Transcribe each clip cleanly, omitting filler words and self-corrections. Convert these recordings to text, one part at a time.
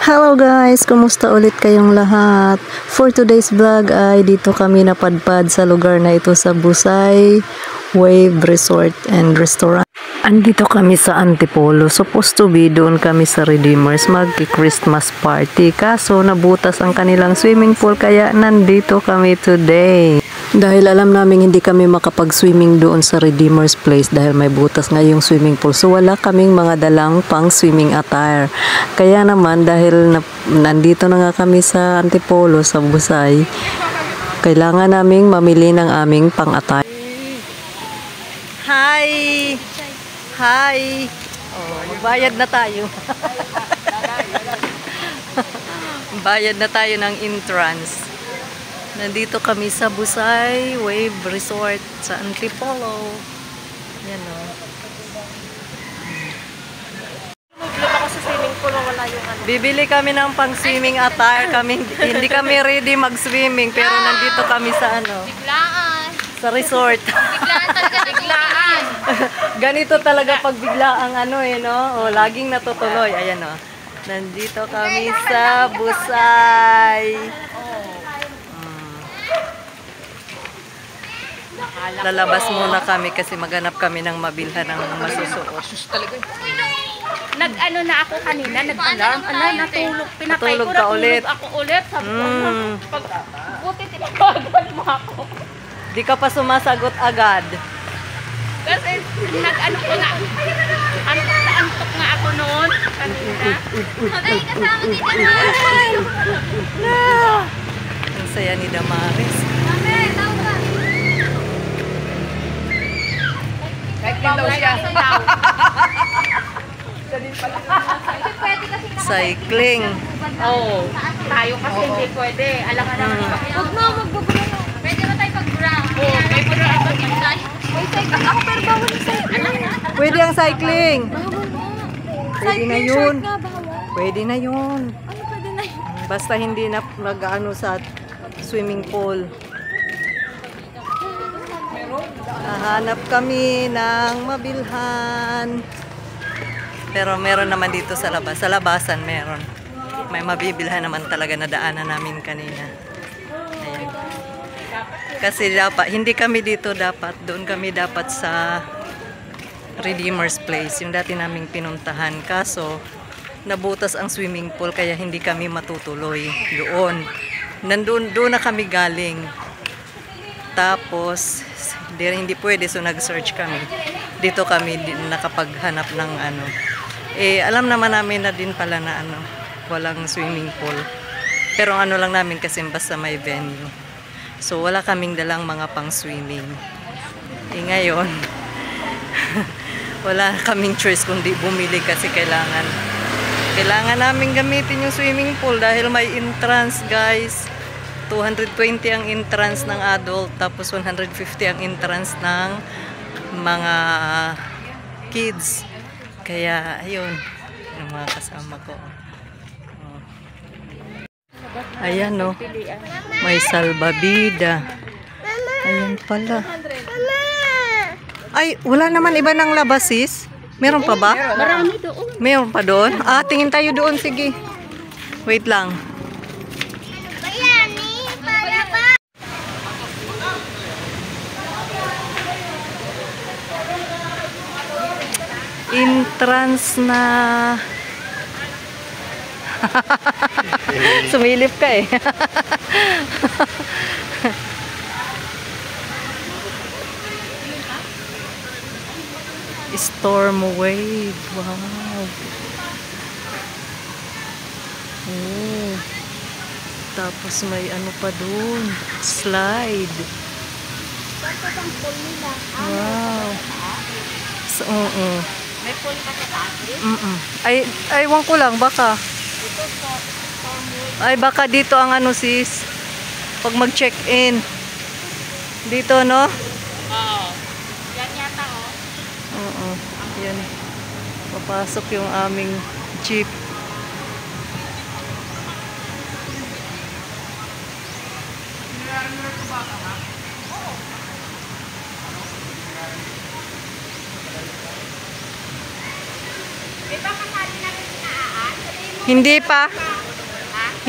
Hello guys! Kumusta ulit kayong lahat? For today's vlog ay dito kami napadpad sa lugar na ito sa Busay Wave Resort and Restaurant. Andito kami sa Antipolo. Supposed to be doon kami sa Redeemers mag-Christmas party. Kaso nabutas ang kanilang swimming pool kaya nandito kami today. Dahil alam namin hindi kami makapag-swimming doon sa Redeemer's Place dahil may butas nga yung swimming pool. So wala kaming mga dalang pang swimming attire. Kaya naman dahil nandito na nga kami sa Antipolo, sa Busay, kailangan naming mamili ng aming pang-attire. Hi! Hi! Oh, magbayad na tayo. Bayad na tayo ng entrance. Nandito kami sa Busay Wave Resort sa Antipolo. Yan o. Maglaba ko sa swimming pool, wala yung ano. Bibili kami ng pang-swimming attire. Hindi kami ready mag-swimming pero nandito kami sa ano? Biglaan. Sa resort. Biglaan talaga, biglaan. Ganito talaga pag biglaang ano eh, no? O, laging natutuloy. Ayan o. Nandito kami sa Busay. Lalabas muna kami kasi maghanap kami ng mabilhan ng masusuot. Nag-ano na ako kanina, nag-alarm. Natulog. Pinatay ko, Natulog ka ulit. Ako ulit. Sabi ko, buti tinawagan mo ako. Di ka pa sumasagot agad. Kasi nag-ano ko nga. Antok nga ako noon. Kanina. Ay, kasama ni Damaris. Ang saya ni Damaris. Cycling. Oo. Tayo kasi hindi pwede. Alam nga naman. Huwag na, magbabaran. Pwede ba tayo pag-bra? Oo, may bra ako. May cycling ako pero bawal yung cycling. Pwede ang cycling. Pwede na yun. Pwede na yun. Ano pwede na yun? Basta hindi na mag-ano sa swimming pool. Hahanap kami ng mabilhan. Pero meron naman dito sa labas. Sa labasan meron. May mabibilhan naman talaga na daanan namin kanina. Ayan. Kasi dapat, hindi kami dito dapat. Doon kami dapat sa Redeemer's Place. Yung dati naming pinuntahan. Kaso, nabutas ang swimming pool kaya hindi kami matutuloy doon. Doon na kami galing. Tapos, hindi pwede. So, nag-search kami. Dito kami nakapaghanap ng ano. Eh, alam naman namin na din pala na ano, walang swimming pool. Pero ano lang namin kasi basta may venue. So, wala kaming dalang mga pang-swimming. Eh, ngayon, wala kaming choice kundi bumili kasi kailangan namin gamitin yung swimming pool dahil may entrance, guys. 220 ang entrance ng adult, tapos 150 ang entrance ng mga kids. Kaya, ayun, yung mga kasama ko. Oh. Ayan, no. May salbabida. Ayan pala. Ay, wala naman iba ng labasis? Meron pa ba? Marami doon. Meron pa doon? Ah, tingin tayo doon. Sige. Wait lang. Entrance na sumilip ka eh. Storm wave. Wow. Oh. Tapos may ano pa dun, slide. Wow. So, May pool ka sa taas. Ay, ewan ko lang, baka. Ay, baka dito ang ano sis. Pag mag-check-in. Dito, no? Oo. Yan yata, oh. Oo. Yan. Papasok yung aming jeep. Hindi pa.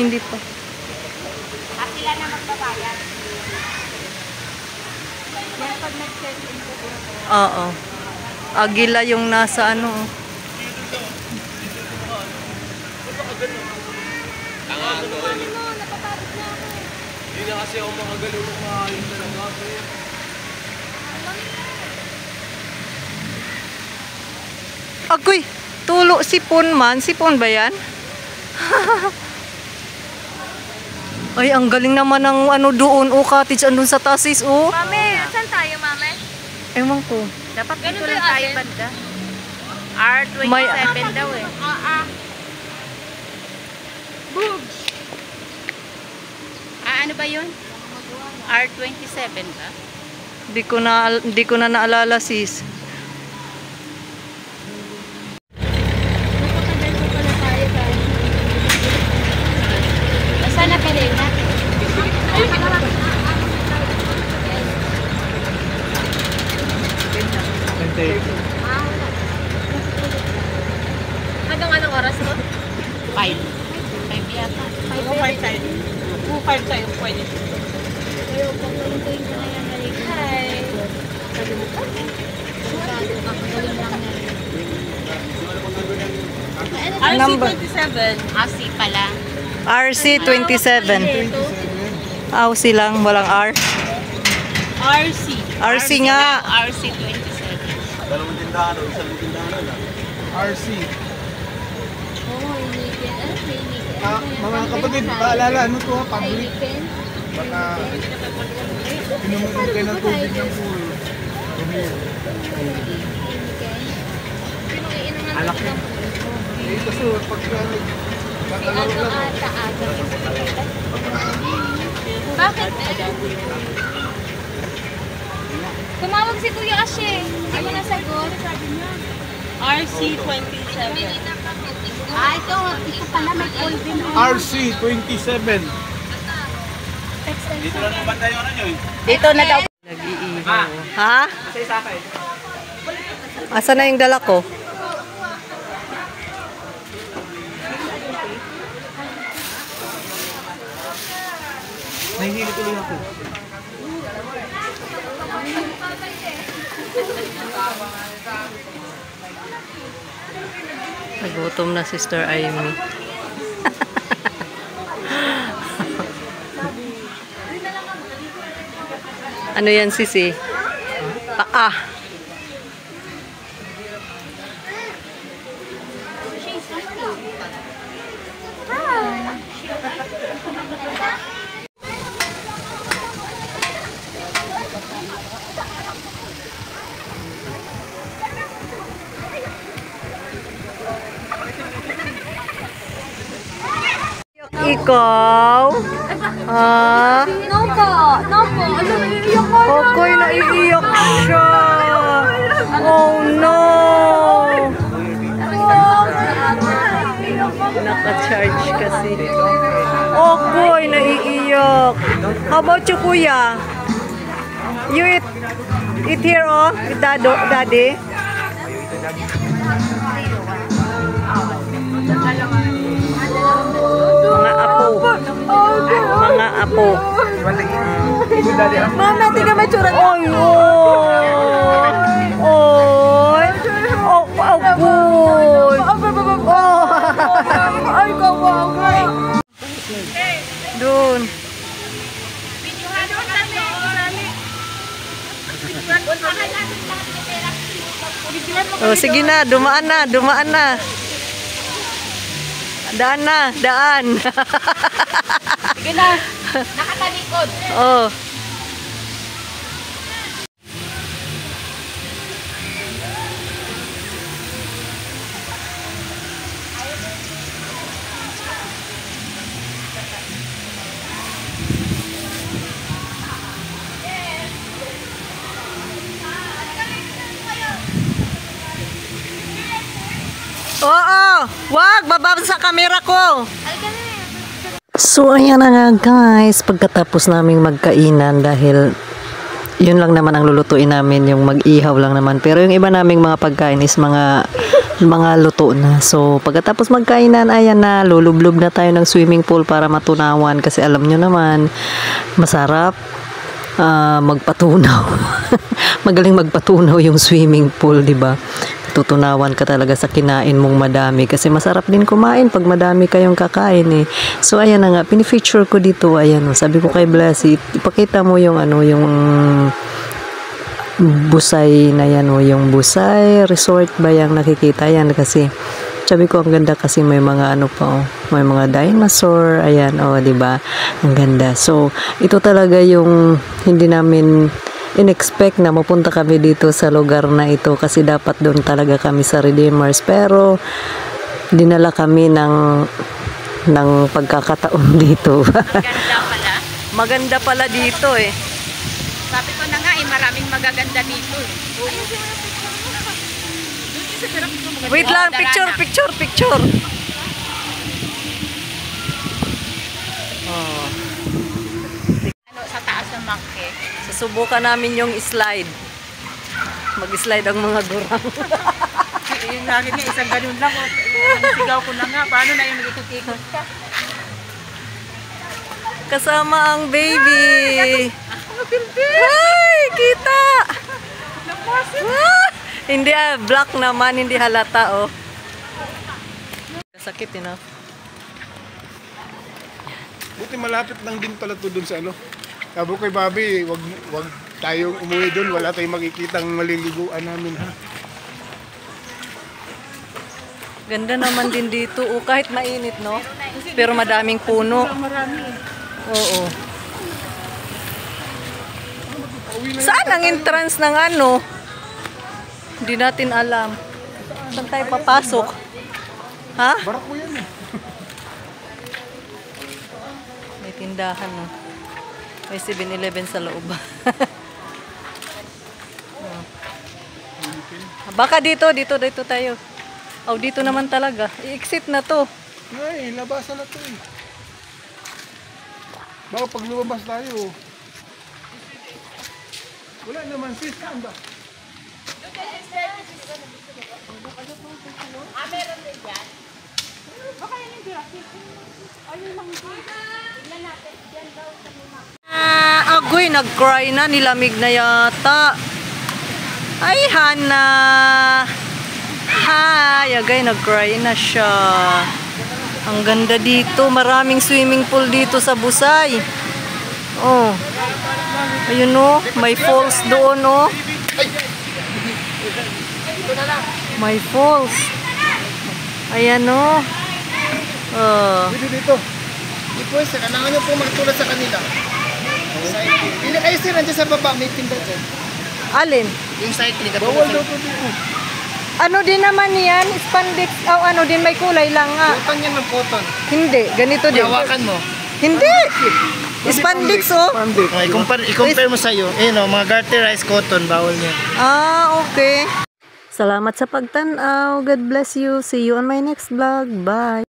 Hindi pa. Sila na magbabayad. Yan pag nag-check-in ko dito. Oo. Agila yung nasa ano. Hindi na kasi ako makagalaw ng maayos talaga. Agoy, tulo sipon man. Sipon ba yan? Ay, ang galing naman ng ano doon. Oh, cottage andun sa tasis. Oh. Mami, saan tayo, mami? Ewan ko. Dapat dito lang tayo banda. R27 daw eh. Boobs! Ano ba yun? R27 ba? Di ko na naalala, sis. Saan na pala yun? Hanggang anong oras to? 5. 5 yata. 5 tayo. 2-5 tayo. Pwede. Pero kung galing ko na yan, hi. RC27. RC pala. RC27. Aw, silang walang R. RC. RC nga. RC27. Dalawang tindahan o isang tindahan na. RC. Mga kapatid, paalala, ano to ha, public? Baka pinumutin kayo ng tubig ng pool. Alak yun. Eh, kasi pag kakalaro lang. Bakit? Tumawag si Kuya Ashe. Hindi mo nasagot. RC27. Ito pala may call din. RC27. Dito lang naman tayo ano nyo eh. Dito na daw. Nag-iihaw. Ha? Asa na yung dala ko? Nahihili tuloy ako. Nagutom na Sister Amy. Ano yan, sisi? Paa. Ikaw? Ha? No po. No po. Ano, naiiyak ko. Kokoy, naiiyak siya. Oh no! Naka-charge kasi. Kokoy, naiiyak. How about you, kuya? You eat here, oh, with daddy? Mga apo. Mga apo. Mama, tingnan may tsura. Oy, oy. Oy. Oh, oh, good. Oh. Ay, kawawa. Doon. Oh, sige na, dumaan na, dumaan na. Daan na, daan. Sige na. Nakatalikod. Oh. Oo, wag, bababa sa camera ko. So ayan na nga guys, pagkatapos naming magkainan dahil yun lang naman ang lulutuin namin, yung mag-ihaw lang naman. Pero yung iba naming mga pagkain is mga mga luto na. So, pagkatapos magkainan, ayan na, lulublob na tayo ng swimming pool para matunawan. Kasi alam nyo naman, masarap magpatunaw. Magaling magpatunaw yung swimming pool, di ba? Tutunawan ka talaga sa kinain mong madami. Kasi masarap din kumain pag madami kayong kakain eh. So, ayan na nga, pinifeature ko dito, ayan, sabi ko kay Blessy, ipakita mo yung yung Busay na yan o yung Busay Resort ba yung nakikita yan kasi sabi ko ang ganda kasi may mga pa may mga dinosaur ayan di ba ang ganda. So ito talaga yung hindi namin in-expect na mapunta kami dito sa lugar na ito kasi dapat doon talaga kami sa Redeemers pero dinala kami ng pagkakataon dito. Maganda pala. Maganda pala dito eh. Sabi ko na nga maraming magaganda dito eh. Wait lang, picture. Ano, sa taas ng monkey. Susubukan namin yung slide. Mag-slide ang mga gurang. Yung akin niya, isang ganun lang. Sigaw ko na nga. Paano na yung mag-ikot-ikot ka? Kasama ang baby. Ay, kita! Hindi black naman, hindi halata Sakit Buti malapit lang din pala to dun sa Sabi ko kay Bobby, wag tayong umuwi dun, wala tayong makikitang maliliguan namin ha. Ganda naman din dito kahit mainit pero madaming puno. Oo. Saan ang entrance ng Hindi natin alam. Saan tayo papasok? Ha? Barako yan May tindahan May 7-Eleven sa loob. Baka dito tayo. Dito naman talaga. I-exit na to. Ay, labasan na to Baka pag lumabas tayo. Wala naman sis, saan ba? Meron din yan. Baka yan yung Jurassic. Yung monkey. Tignan natin. Diyan daw sa mga. Agoy, nag-cry na. Nilamig na yata. Ay, Hana. Hi, agay, nag-cry na siya. Ang ganda dito. Maraming swimming pool dito sa Busay. Ayun may falls doon May falls. Ayan Dito. Dito sir, kailangan nyo po magtulad sa kanila. Hindi kayo sir, nandiyan sa baba, may tinda dyan. Alin? Yung cycling. Bawal daw po dito. Ano din naman yan? Spandex. Ano din may kulay lang nga. Cotton yan ng cotton. Hindi, ganito din. Hawakan mo. Hindi. Spandex I-compare mo sa'yo. Mga garterized cotton, bawal niya. Okay. Salamat sa pagtanaw. God bless you. See you on my next vlog. Bye.